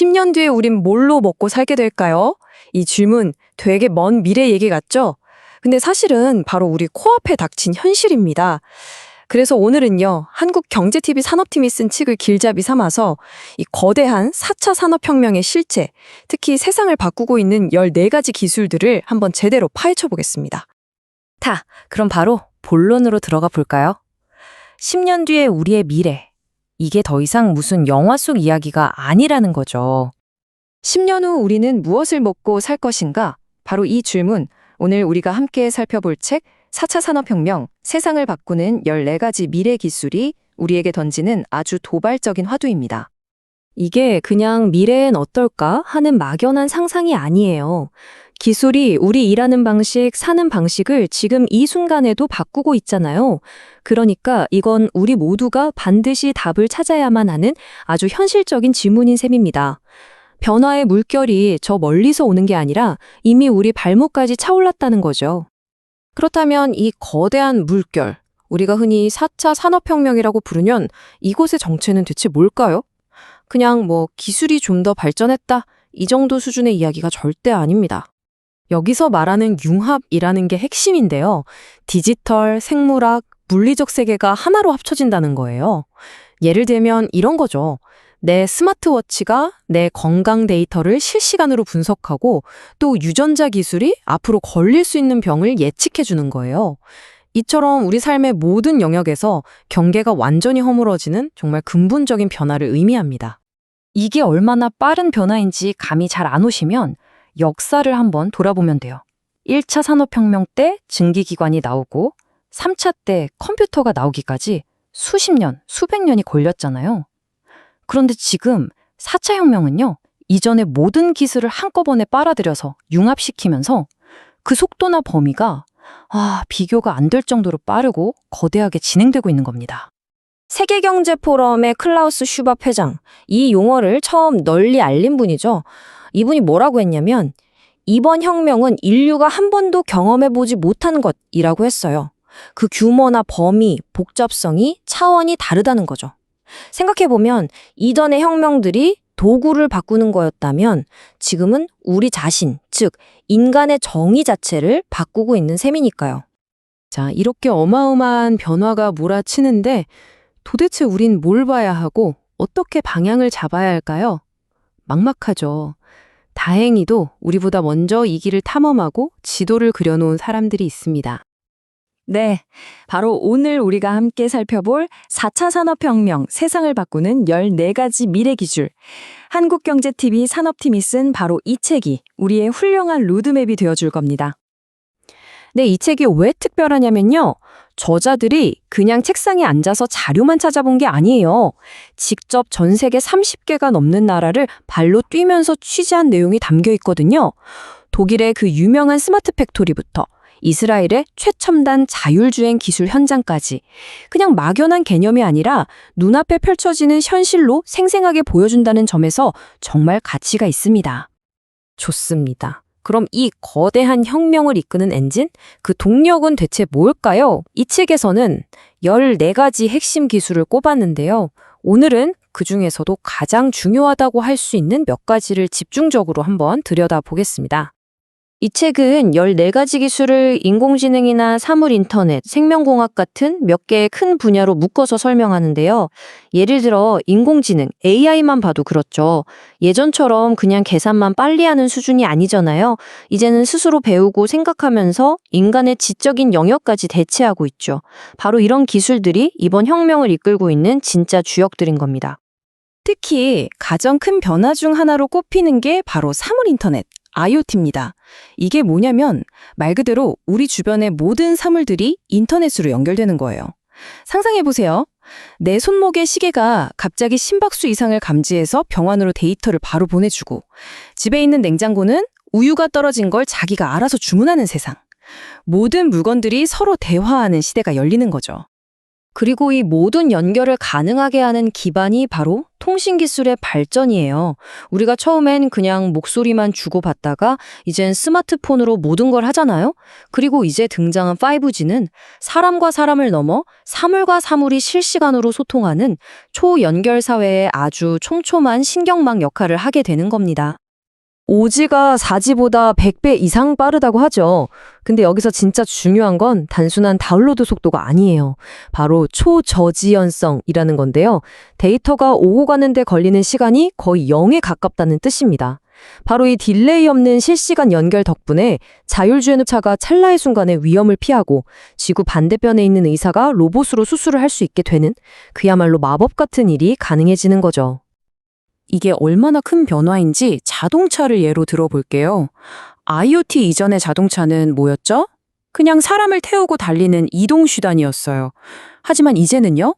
10년 뒤에 우린 뭘로 먹고 살게 될까요? 이 질문 되게 먼 미래 얘기 같죠? 근데 사실은 바로 우리 코앞에 닥친 현실입니다. 그래서 오늘은요, 한국경제TV 산업팀이 쓴 책을 길잡이 삼아서 이 거대한 4차 산업혁명의 실체, 특히 세상을 바꾸고 있는 14가지 기술들을 한번 제대로 파헤쳐 보겠습니다. 그럼 바로 본론으로 들어가 볼까요? 10년 뒤의 우리의 미래. 이게 더 이상 무슨 영화 속 이야기가 아니라는 거죠. 10년 후 우리는 무엇을 먹고 살 것인가? 바로 이 질문, 오늘 우리가 함께 살펴볼 책 4차 산업혁명, 세상을 바꾸는 14가지 미래 기술이 우리에게 던지는 아주 도발적인 화두입니다. 이게 그냥 미래엔 어떨까 하는 막연한 상상이 아니에요. 기술이 우리 일하는 방식, 사는 방식을 지금 이 순간에도 바꾸고 있잖아요. 그러니까 이건 우리 모두가 반드시 답을 찾아야만 하는 아주 현실적인 질문인 셈입니다. 변화의 물결이 저 멀리서 오는 게 아니라 이미 우리 발목까지 차올랐다는 거죠. 그렇다면 이 거대한 물결, 우리가 흔히 4차 산업혁명이라고 부르면 이곳의 정체는 대체 뭘까요? 그냥 기술이 좀 더 발전했다, 이 정도 수준의 이야기가 절대 아닙니다. 여기서 말하는 융합이라는 게 핵심인데요. 디지털, 생물학, 물리적 세계가 하나로 합쳐진다는 거예요. 예를 들면 이런 거죠. 내 스마트워치가 내 건강 데이터를 실시간으로 분석하고 또 유전자 기술이 앞으로 걸릴 수 있는 병을 예측해 주는 거예요. 이처럼 우리 삶의 모든 영역에서 경계가 완전히 허물어지는 정말 근본적인 변화를 의미합니다. 이게 얼마나 빠른 변화인지 감이 잘 안 오시면 역사를 한번 돌아보면 돼요. 1차 산업혁명 때 증기기관이 나오고 3차 때 컴퓨터가 나오기까지 수십 년, 수백 년이 걸렸잖아요. 그런데 지금 4차 혁명은요, 이전의 모든 기술을 한꺼번에 빨아들여서 융합시키면서 그 속도나 범위가 비교가 안 될 정도로 빠르고 거대하게 진행되고 있는 겁니다. 세계경제포럼의 클라우스 슈밥 회장, 이 용어를 처음 널리 알린 분이죠. 이분이 뭐라고 했냐면, 이번 혁명은 인류가 한 번도 경험해보지 못한 것이라고 했어요. 그 규모나 범위, 복잡성이 차원이 다르다는 거죠. 생각해보면 이전의 혁명들이 도구를 바꾸는 거였다면 지금은 우리 자신, 즉 인간의 정의 자체를 바꾸고 있는 셈이니까요. 자, 이렇게 어마어마한 변화가 몰아치는데 도대체 우린 뭘 봐야 하고 어떻게 방향을 잡아야 할까요? 막막하죠. 다행히도 우리보다 먼저 이 길을 탐험하고 지도를 그려놓은 사람들이 있습니다. 네, 바로 오늘 우리가 함께 살펴볼 4차 산업혁명, 세상을 바꾸는 14가지 미래 기술. 한국경제TV 산업팀이 쓴 바로 이 책이 우리의 훌륭한 로드맵이 되어줄 겁니다. 네, 이 책이 왜 특별하냐면요. 저자들이 그냥 책상에 앉아서 자료만 찾아본 게 아니에요. 직접 전 세계 30개가 넘는 나라를 발로 뛰면서 취재한 내용이 담겨 있거든요. 독일의 그 유명한 스마트 팩토리부터 이스라엘의 최첨단 자율주행 기술 현장까지 그냥 막연한 개념이 아니라 눈앞에 펼쳐지는 현실로 생생하게 보여준다는 점에서 정말 가치가 있습니다. 좋습니다. 그럼 이 거대한 혁명을 이끄는 엔진? 그 동력은 대체 뭘까요? 이 책에서는 14가지 핵심 기술을 꼽았는데요. 오늘은 그중에서도 가장 중요하다고 할 수 있는 몇 가지를 집중적으로 한번 들여다보겠습니다. 이 책은 14가지 기술을 인공지능이나 사물인터넷, 생명공학 같은 몇 개의 큰 분야로 묶어서 설명하는데요. 예를 들어 인공지능, AI만 봐도 그렇죠. 예전처럼 그냥 계산만 빨리 하는 수준이 아니잖아요. 이제는 스스로 배우고 생각하면서 인간의 지적인 영역까지 대체하고 있죠. 바로 이런 기술들이 이번 혁명을 이끌고 있는 진짜 주역들인 겁니다. 특히 가장 큰 변화 중 하나로 꼽히는 게 바로 사물인터넷, IoT입니다. 이게 뭐냐면 말 그대로 우리 주변의 모든 사물들이 인터넷으로 연결되는 거예요. 상상해보세요. 내 손목의 시계가 갑자기 심박수 이상을 감지해서 병원으로 데이터를 바로 보내주고 집에 있는 냉장고는 우유가 떨어진 걸 자기가 알아서 주문하는 세상. 모든 물건들이 서로 대화하는 시대가 열리는 거죠. 그리고 이 모든 연결을 가능하게 하는 기반이 바로 통신기술의 발전이에요. 우리가 처음엔 그냥 목소리만 주고받다가 이젠 스마트폰으로 모든 걸 하잖아요. 그리고 이제 등장한 5G는 사람과 사람을 넘어 사물과 사물이 실시간으로 소통하는 초연결 사회의 아주 촘촘한 신경망 역할을 하게 되는 겁니다. 5G가 4G보다 100배 이상 빠르다고 하죠. 근데 여기서 진짜 중요한 건 단순한 다운로드 속도가 아니에요. 바로 초저지연성이라는 건데요. 데이터가 오고 가는데 걸리는 시간이 거의 0에 가깝다는 뜻입니다. 바로 이 딜레이 없는 실시간 연결 덕분에 자율주행 흡차가 찰나의 순간에 위험을 피하고 지구 반대편에 있는 의사가 로봇으로 수술을 할 수 있게 되는 그야말로 마법 같은 일이 가능해지는 거죠. 이게 얼마나 큰 변화인지 자동차를 예로 들어볼게요. IoT 이전의 자동차는 뭐였죠? 그냥 사람을 태우고 달리는 이동수단이었어요. 하지만 이제는요?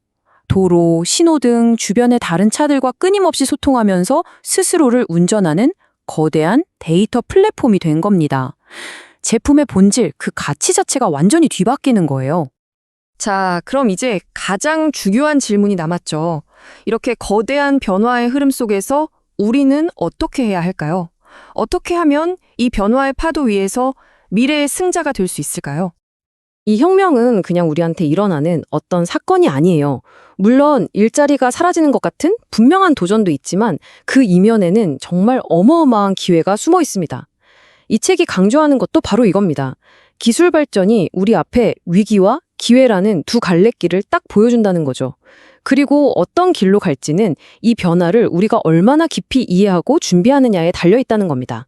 도로, 신호등, 주변의 다른 차들과 끊임없이 소통하면서 스스로를 운전하는 거대한 데이터 플랫폼이 된 겁니다. 제품의 본질, 그 가치 자체가 완전히 뒤바뀌는 거예요. 자, 그럼 이제 가장 중요한 질문이 남았죠. 이렇게 거대한 변화의 흐름 속에서 우리는 어떻게 해야 할까요? 어떻게 하면 이 변화의 파도 위에서 미래의 승자가 될 수 있을까요? 이 혁명은 그냥 우리한테 일어나는 어떤 사건이 아니에요. 물론 일자리가 사라지는 것 같은 분명한 도전도 있지만 그 이면에는 정말 어마어마한 기회가 숨어 있습니다. 이 책이 강조하는 것도 바로 이겁니다. 기술 발전이 우리 앞에 위기와 기회라는 두 갈래길을 딱 보여준다는 거죠. 그리고 어떤 길로 갈지는 이 변화를 우리가 얼마나 깊이 이해하고 준비하느냐에 달려있다는 겁니다.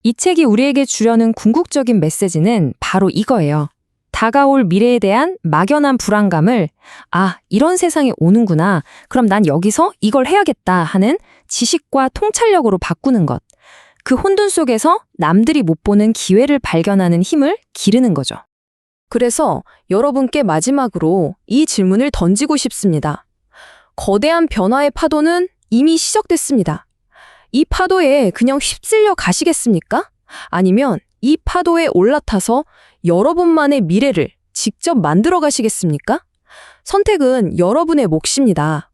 이 책이 우리에게 주려는 궁극적인 메시지는 바로 이거예요. 다가올 미래에 대한 막연한 불안감을 이런 세상이 오는구나. 그럼 난 여기서 이걸 해야겠다 하는 지식과 통찰력으로 바꾸는 것. 그 혼돈 속에서 남들이 못 보는 기회를 발견하는 힘을 기르는 거죠. 그래서 여러분께 마지막으로 이 질문을 던지고 싶습니다. 거대한 변화의 파도는 이미 시작됐습니다. 이 파도에 그냥 휩쓸려 가시겠습니까? 아니면 이 파도에 올라타서 여러분만의 미래를 직접 만들어 가시겠습니까? 선택은 여러분의 몫입니다.